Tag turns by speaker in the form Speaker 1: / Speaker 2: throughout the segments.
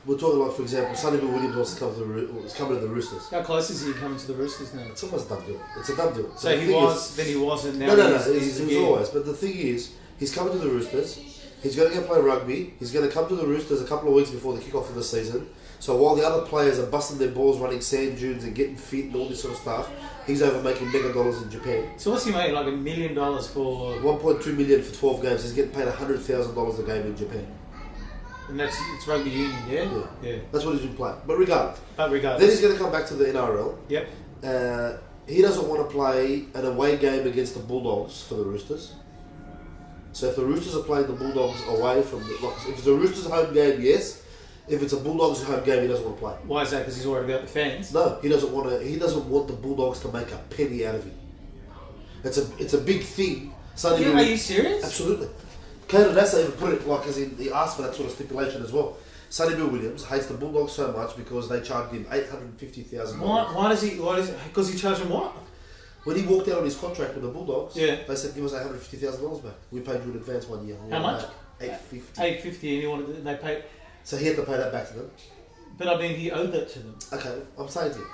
Speaker 1: We're talking like, for example, Sonny Bill Williams wants to come to the Roosters.
Speaker 2: How close is he coming to the Roosters now?
Speaker 1: It's almost a done deal. It's a done deal.
Speaker 2: So he was, then he wasn't. Now
Speaker 1: No. He was always. But the thing is, he's coming to the Roosters. He's going to go play rugby. He's going to come to the Roosters a couple of weeks before the kick-off of the season. So while the other players are busting their balls, running sand dunes and getting fit and all this sort of stuff, he's over making mega dollars in Japan.
Speaker 2: So what's he making? Like $1 million for...
Speaker 1: 1.2 million for 12 games. He's getting paid $100,000 a game in Japan.
Speaker 2: And it's rugby union, yeah?
Speaker 1: That's what he's been playing. But regardless.
Speaker 2: Regardless.
Speaker 1: Then he's going to come back to the NRL.
Speaker 2: Yep.
Speaker 1: He doesn't want to play an away game against the Bulldogs for the Roosters. So if the Roosters are playing the Bulldogs away from if it's a Roosters home game, yes. If it's a Bulldogs home game, he doesn't want to play.
Speaker 2: Why is that? Because he's worried about the fans?
Speaker 1: No, he doesn't want to. He doesn't want the Bulldogs to make a penny out of him. It's a big thing.
Speaker 2: Are you serious?
Speaker 1: Absolutely. Kairouz even put it like as in he asked for that sort of stipulation as well. Sonny Bill Williams hates the Bulldogs so much because they charged him $850,000.
Speaker 2: Why does he? Because he charged him what?
Speaker 1: When he walked out on his contract with the Bulldogs,
Speaker 2: they
Speaker 1: said give us $850,000 back. We paid you in advance 1 year.
Speaker 2: How much?
Speaker 1: $850.
Speaker 2: $850, and he wanted. And they paid.
Speaker 1: So he had to pay that back to them.
Speaker 2: But I mean, he owed that to them.
Speaker 1: Okay, I'm saying to you.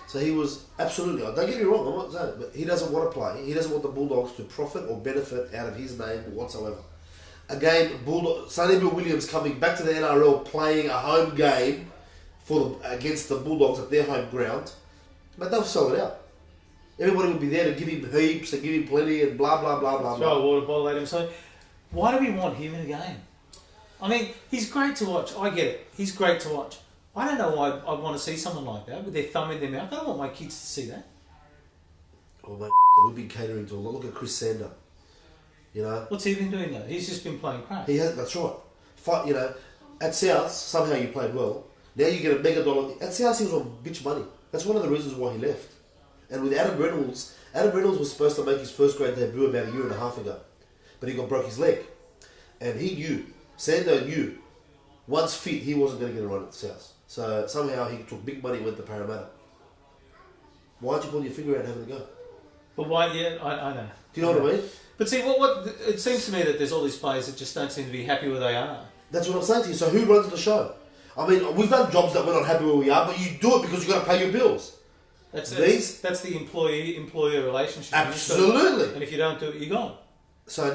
Speaker 1: So he was absolutely. Don't get me wrong. I'm not saying it, but he doesn't want to play. He doesn't want the Bulldogs to profit or benefit out of his name whatsoever. Again, Sonny Bill Williams coming back to the NRL, playing a home game against the Bulldogs at their home ground, but they'll sell it out. Everybody will be there to give him heaps and give him plenty and blah blah blah blah.
Speaker 2: Throw a water bottle at him. So, why do we want him in a game? I mean, he's great to watch. I get it. He's great to watch. I don't know why I want to see someone like that with their thumb in their mouth. I don't want my kids to see that.
Speaker 1: Oh mate, we've been catering to a lot. Look at Chris Sander. You know,
Speaker 2: what's he been doing though? He's just been playing crap.
Speaker 1: That's right. At South somehow you played well. Now you get a mega dollar. At South he was on bitch money. That's one of the reasons why he left. And with Adam Reynolds was supposed to make his first grade debut about 1.5 years ago, but he broke his leg, and he knew. Sando knew. Once fit, he wasn't going to get a run at the South. So somehow he took big money and went to Parramatta. Why'd you pull your finger out and have a go?
Speaker 2: But why? Yeah, I know.
Speaker 1: Do you know what I mean?
Speaker 2: But see, what it seems to me that there's all these players that just don't seem to be happy where they are.
Speaker 1: That's what I'm saying to you. So who runs the show? I mean, we've done jobs that we're not happy where we are, but you do it because you've got to pay your bills.
Speaker 2: That's the employee-employer relationship.
Speaker 1: Absolutely.
Speaker 2: And if you don't do it, you're gone.
Speaker 1: So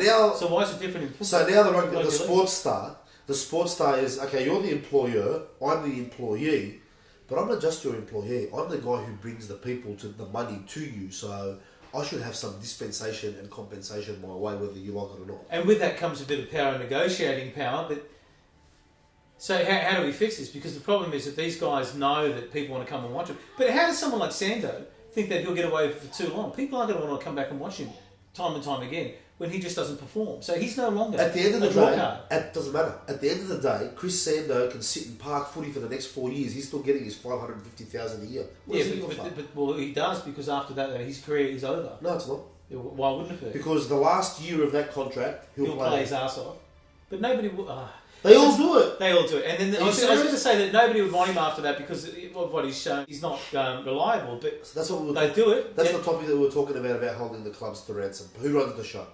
Speaker 2: why is it different in football?
Speaker 1: So now the sports star is, okay, you're the employer, I'm the employee, but I'm not just your employee. I'm the guy who brings the people to the money to you. So I should have some dispensation and compensation my way, whether you like it or not.
Speaker 2: And with that comes a bit of power, negotiating power. But so how do we fix this? Because the problem is that these guys know that people want to come and watch him. But how does someone like Sando think that he'll get away for too long? People aren't going to want to come back and watch him time and time again when he just doesn't perform. So he's no longer
Speaker 1: at the end of the day. It doesn't matter. At the end of the day, Chris Sando can sit and park footy for the next 4 years. He's still getting his $550,000 a year.
Speaker 2: But he does, because after that, his career is over.
Speaker 1: No, it's not.
Speaker 2: Why wouldn't it be?
Speaker 1: Because the last year of that contract, he'll play
Speaker 2: his ass off. But nobody will.
Speaker 1: They all do it.
Speaker 2: They all do it. And then I was going to say that nobody would want him after that because of what he's shown. He's not reliable. But
Speaker 1: so that's what
Speaker 2: they do it.
Speaker 1: That's the topic that we were talking about holding the clubs to ransom. Who runs the show?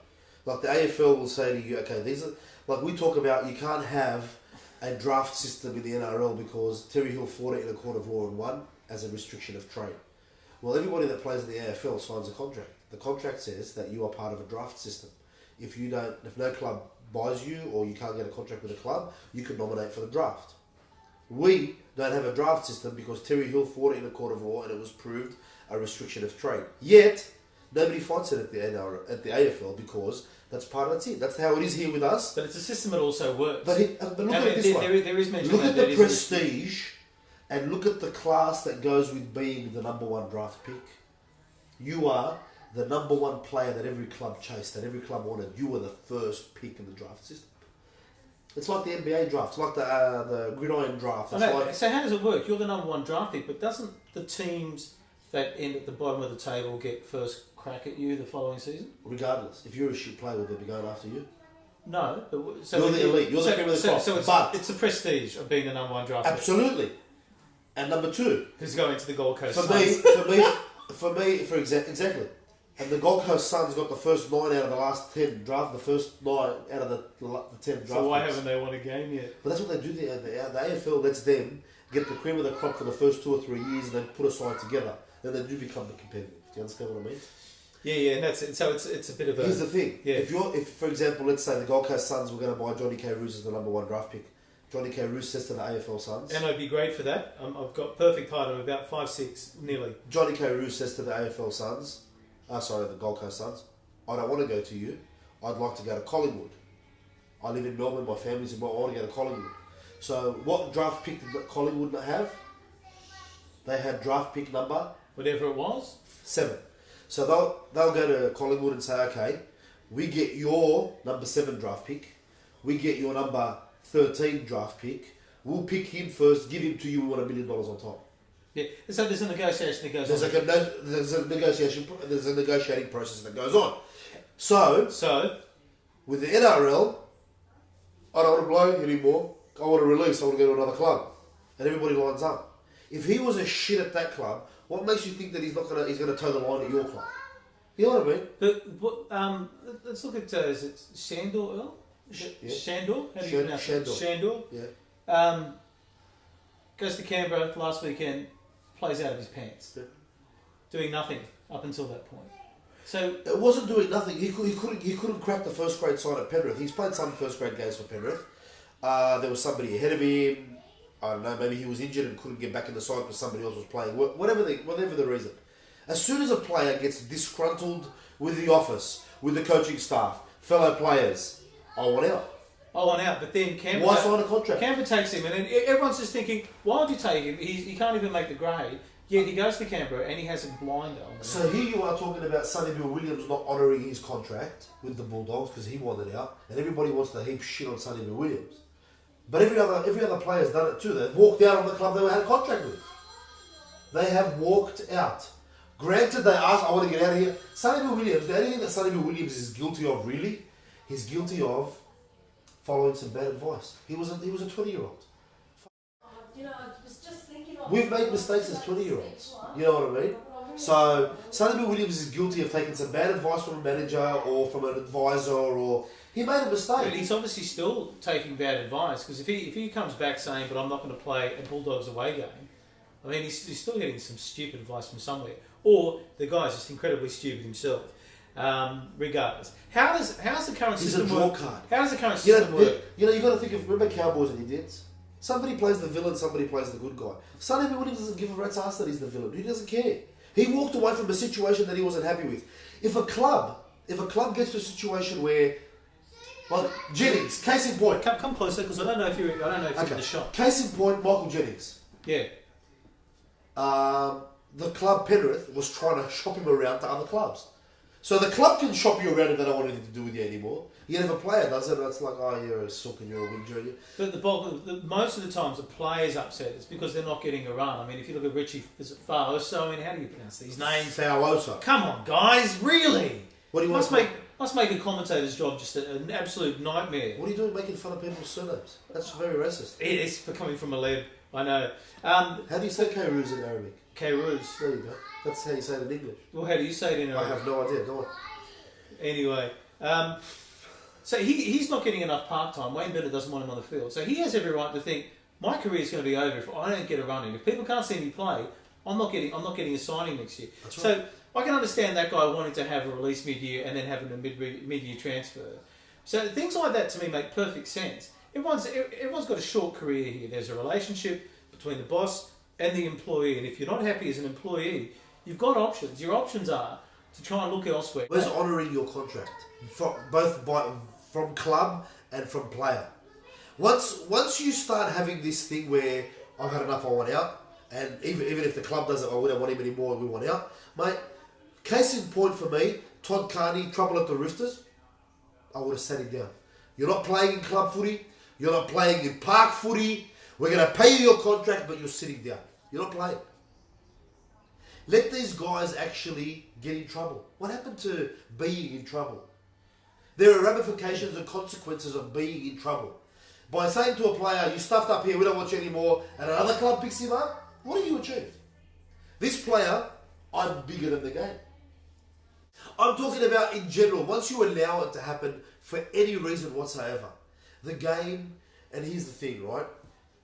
Speaker 1: Like the AFL will say to you, okay, these are like we talk about. You can't have a draft system in the NRL because Terry Hill fought it in a court of law and won as a restriction of trade. Well, everybody that plays in the AFL signs a contract. The contract says that you are part of a draft system. If no club buys you or you can't get a contract with a club, you can nominate for the draft. We don't have a draft system because Terry Hill fought it in a court of law and it was proved a restriction of trade. Yet, nobody fights it at the AFL because that's it. That's how it is here with us.
Speaker 2: But it's a system that also works.
Speaker 1: But look at it this way.
Speaker 2: There is mention
Speaker 1: look at the prestige and look at the class that goes with being the number one draft pick. You are the number one player that every club chased, that every club wanted. You were the first pick in the draft system. It's like the NBA draft. It's like the gridiron draft.
Speaker 2: So how does it work? You're the number one draft pick, but doesn't the teams that end at the bottom of the table get first crack at you the following season?
Speaker 1: Regardless. If you're a shit player, will they be going after you?
Speaker 2: No.
Speaker 1: You're the elite. You're the cream of the crop.
Speaker 2: It's the prestige of being the number one draft pick.
Speaker 1: Absolutely. And number two.
Speaker 2: Who's going to the Gold Coast?
Speaker 1: For me, exactly. And the Gold Coast Suns got the first 9 out of the last 10 draft, the first 9 out of the 10 draft.
Speaker 2: So why
Speaker 1: picks.
Speaker 2: haven't they won a game yet?
Speaker 1: But that's what they do. The AFL lets them get the cream of the crop for the first 2 or 3 years and then put a side together. Then they do become competitive. Do you understand what I mean?
Speaker 2: Yeah, and that's it. So it's a bit of a...
Speaker 1: Here's the thing.
Speaker 2: Yeah.
Speaker 1: If for example, let's say the Gold Coast Suns were going to buy Johnny Kairouz as the number 1 draft pick. Johnny Kairouz says to the AFL Suns.
Speaker 2: And I'd be great for that. I've got perfect height of about 5'6", nearly.
Speaker 1: Johnny Kairouz says to the AFL Suns, the Gold Coast Suns, I don't want to go to you. I'd like to go to Collingwood. I live in Melbourne, my family's in Melbourne, I want to go to Collingwood. So what draft pick did Collingwood have? They had draft pick number...
Speaker 2: Whatever it was?
Speaker 1: 7. So they'll go to Collingwood and say, okay, we get your number 7 draft pick, we get your number 13 draft pick, we'll pick him first, give him to you, we want $1 million on top.
Speaker 2: Yeah, so there's a negotiation that goes on.
Speaker 1: There's a negotiating process that goes on. So with the NRL, I don't want to play anymore. I want to release. I want to go to another club, and everybody lines up. If he was a shit at that club, what makes you think that he's gonna toe the line at your club? You know what I mean?
Speaker 2: But let's look at is it Shandor Earl? Shandor? How do you pronounce it? Shandor.
Speaker 1: Yeah.
Speaker 2: Goes to Canberra last weekend, plays out of his pants, doing nothing up until that point. So
Speaker 1: it wasn't doing nothing. He couldn't crack the first grade side at Penrith. He's played some first grade games for Penrith. There was somebody ahead of him. I don't know. Maybe he was injured and couldn't get back in the side because somebody else was playing. Whatever the reason. As soon as a player gets disgruntled with the office, with the coaching staff, fellow players, I want out.
Speaker 2: But then Canberra...
Speaker 1: Why sign a contract?
Speaker 2: Canberra takes him, and everyone's just thinking, why would you take him? He can't even make the grade. Yet he goes to Canberra and he has a blinder on.
Speaker 1: So here you are talking about Sonny Bill Williams not honouring his contract with the Bulldogs because he wanted out, and everybody wants to heap shit on Sonny Bill Williams. But every other player's done it too. They've walked out on the club they had a contract with. They have walked out. Granted, they asked, I want to get out of here. Sonny Bill Williams, the only thing that Sonny Bill Williams is guilty of, really, he's guilty of following some bad advice. He was a 20-year-old.
Speaker 3: I was just thinking of...
Speaker 1: We've made mistakes as 20-year-olds. You know what I mean? So, Sonny Bill Williams is guilty of taking some bad advice from a manager or from an advisor, or he made a mistake.
Speaker 2: But he's obviously still taking bad advice, because if he comes back saying, but I'm not going to play a Bulldogs away game, I mean, he's still getting some stupid advice from somewhere. Or the guy's just incredibly stupid himself. Regardless. How's the current
Speaker 1: He's
Speaker 2: system
Speaker 1: a draw
Speaker 2: work?
Speaker 1: card.
Speaker 2: How does the current system work?
Speaker 1: You've got to think of, remember Cowboys and Indians? Somebody plays the villain, somebody plays the good guy. Sonny Bill Williams doesn't give a rat's ass that he's the villain. He doesn't care. He walked away from a situation that he wasn't happy with. If a club gets to a situation where, like Jennings, case in point.
Speaker 2: Come closer, because I don't know if you're in the shot.
Speaker 1: Case in point, Michael Jennings.
Speaker 2: Yeah.
Speaker 1: The club Penrith was trying to shop him around to other clubs. So the club can shop you around if they don't want anything to do with you anymore. Yet if a player does it, it's like, oh, you're a sook and you're a wing junior.
Speaker 2: But most of the times the player's upset. It's because they're not getting a run. I mean, if you look at Richie Faoso, I mean, how do you pronounce these names?
Speaker 1: Faoso.
Speaker 2: Come on, guys, really?
Speaker 1: What do you want?
Speaker 2: Must make a commentator's job just an absolute nightmare.
Speaker 1: What are you doing making fun of people's surnames? That's very racist.
Speaker 2: It's coming from a Leb, I know.
Speaker 1: How do you say Kairouz in Arabic?
Speaker 2: Kairouz.
Speaker 1: There you go. That's how you say it in English.
Speaker 2: Well, how do you say it in Arabic?
Speaker 1: I have no idea. Go on.
Speaker 2: Anyway, so he's not getting enough park time. Wayne Bennett doesn't want him on the field. So he has every right to think, my career is going to be over if I don't get a run in. If people can't see me play, I'm not getting a signing next year.
Speaker 1: That's right.
Speaker 2: So I can understand that guy wanting to have a release mid-year and then having a mid-year transfer. So things like that to me make perfect sense. Everyone's got a short career here. There's a relationship between the boss and the employee, and if you're not happy as an employee, you've got options. Your options are to try and look elsewhere.
Speaker 1: Where's honouring your contract? From club and from player. Once you start having this thing where I've had enough, I want out, and even if the club doesn't, we don't want him anymore, we want out, mate. Case in point for me, Todd Carney, trouble at the Roosters. I would have sat him down. You're not playing in club footy. You're not playing in park footy. We're going to pay you your contract, but you're sitting down. You're not playing. Let these guys actually get in trouble. What happened to being in trouble? There are ramifications and consequences of being in trouble. By saying to a player, you stuffed up here, we don't want you anymore, and another club picks him up, what have you achieved? This player, I'm bigger than the game. I'm talking about in general. Once you allow it to happen for any reason whatsoever, the game, and here's the thing, right?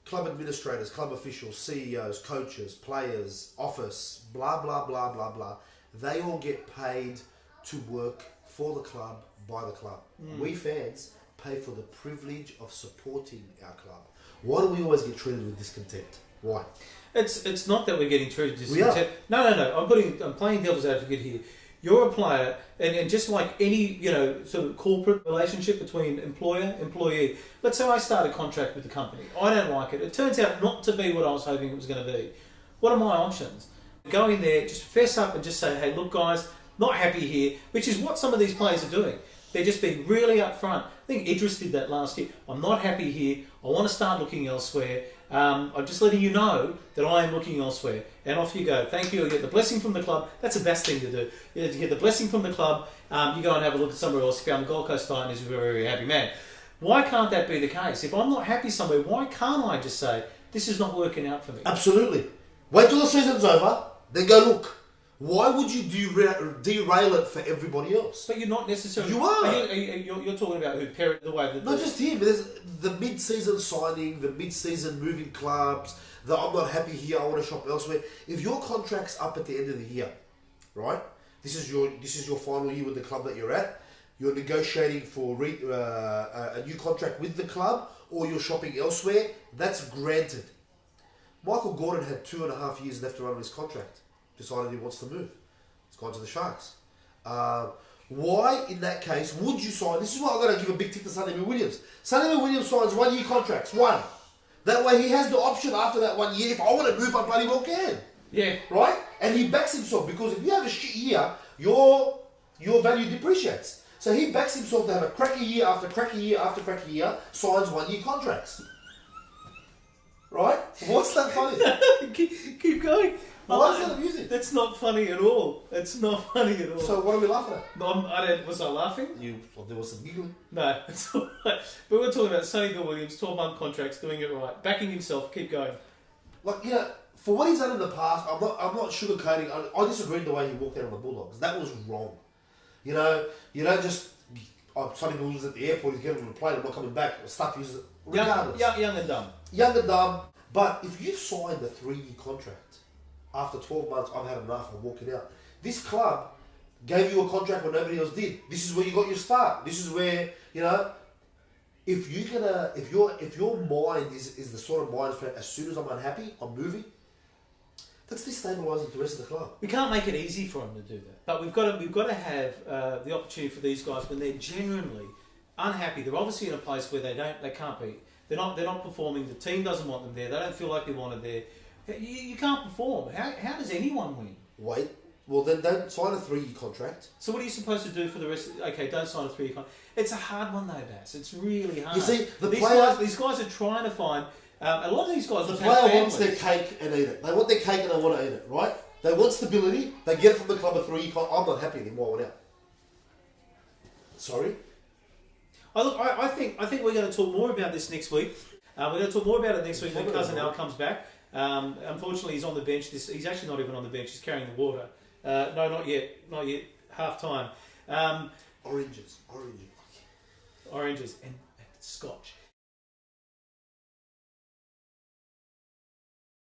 Speaker 1: Club administrators, club officials, CEOs, coaches, players, office, blah, blah, blah, blah, blah. They all get paid to work for the club, by the club. We fans pay for the privilege of supporting our club. Why do we always get treated with discontent? Why?
Speaker 2: It's not that we're getting treated
Speaker 1: We are.
Speaker 2: discontent. No. I'm playing devil's advocate here. You're a player, and just like any sort of corporate relationship between employer employee. Let's say I start a contract with the company. I don't like it. It turns out not to be what I was hoping it was going to be. What are my options? Go in there, just fess up, and just say, "Hey, look, guys, not happy here," which is what some of these players are doing. They're just being really upfront. I think Idris did that last year. I'm not happy here. I want to start looking elsewhere. I'm just letting you know that I am looking elsewhere. And off you go. Thank you. You get the blessing from the club. That's the best thing to do. You get the blessing from the club. You go and have a look at somewhere else. If I'm the Gold Coast Titans, he's a very, very happy man. Why can't that be the case? If I'm not happy somewhere, why can't I just say, this is not working out for me?
Speaker 1: Absolutely. Wait till the season's over, then go look. Why would you derail it for everybody else?
Speaker 2: But you're not necessarily...
Speaker 1: You are.
Speaker 2: You're talking about who Perry, the way that...
Speaker 1: Not just him, but there's the mid-season signing, the mid-season moving clubs, the I'm not happy here, I want to shop elsewhere. If your contract's up at the end of the year, right? This is your final year with the club that you're at. You're negotiating for a new contract with the club, or you're shopping elsewhere. That's granted. Michael Gordon had 2.5 years left to run on his contract. Decided he wants to move. He's gone to the Sharks. Why, in that case, would you sign? This is why I'm going to give a big tick to Sonny Williams. Sonny Williams signs 1 year contracts. One. That way he has the option after that 1 year. If I want to move, I bloody well can.
Speaker 2: Yeah.
Speaker 1: Right? And he backs himself, because if you have a shit year, your value depreciates. So he backs himself to have a cracky year after cracky year after cracky year, signs 1 year contracts. Right? What's that funny?
Speaker 2: keep going.
Speaker 1: Why is that amusing?
Speaker 2: That's not funny at all. It's not funny at all.
Speaker 1: So what are we laughing at?
Speaker 2: Was I laughing?
Speaker 1: There was some giggling.
Speaker 2: No, it's all right. But we're talking about Sonny Bill Williams, 12-month contracts, doing it right, backing himself. Keep going.
Speaker 1: Like, for what he's done in the past, I'm not sugarcoating. I disagreed the way he walked out on the Bulldogs. That was wrong. You don't just Sonny Bill was at the airport. He's getting on the plane. I'm not coming back. Stuff is regardless.
Speaker 2: Young and dumb.
Speaker 1: Young and dumb. But if you've signed a 3-year contract, after 12 months, I've had enough, I'm walking out. This club gave you a contract when nobody else did. This is where you got your start. This is where, if your mind is the sort of mind for as soon as I'm unhappy, I'm moving, that's destabilising the rest of the club.
Speaker 2: We can't make it easy for them to do that. But we've got to have the opportunity for these guys when they're genuinely unhappy. They're obviously in a place where they can't be. They're not performing. The team doesn't want them there. They don't feel like they wanted there. You can't perform. How does anyone win?
Speaker 1: Wait. Well, then don't sign a 3-year contract.
Speaker 2: So what are you supposed to do for the rest of... Okay, don't sign a 3-year contract. It's a hard one though, Bass. It's really hard.
Speaker 1: You see,
Speaker 2: these guys are trying to find... a lot of these guys...
Speaker 1: The player wants their cake and eat it. They want their cake and they want to eat it, right? They want stability. They get it from the club a 3-year contract. I'm not happy anymore. I want out. Sorry?
Speaker 2: I think we're going to talk more about this next week. We're going to talk more about it next week when Cousin Al comes back. Unfortunately, he's on the bench. He's actually not even on the bench. He's carrying the water. No, not yet. Not yet. Half time.
Speaker 1: Oranges.
Speaker 2: Oranges and scotch.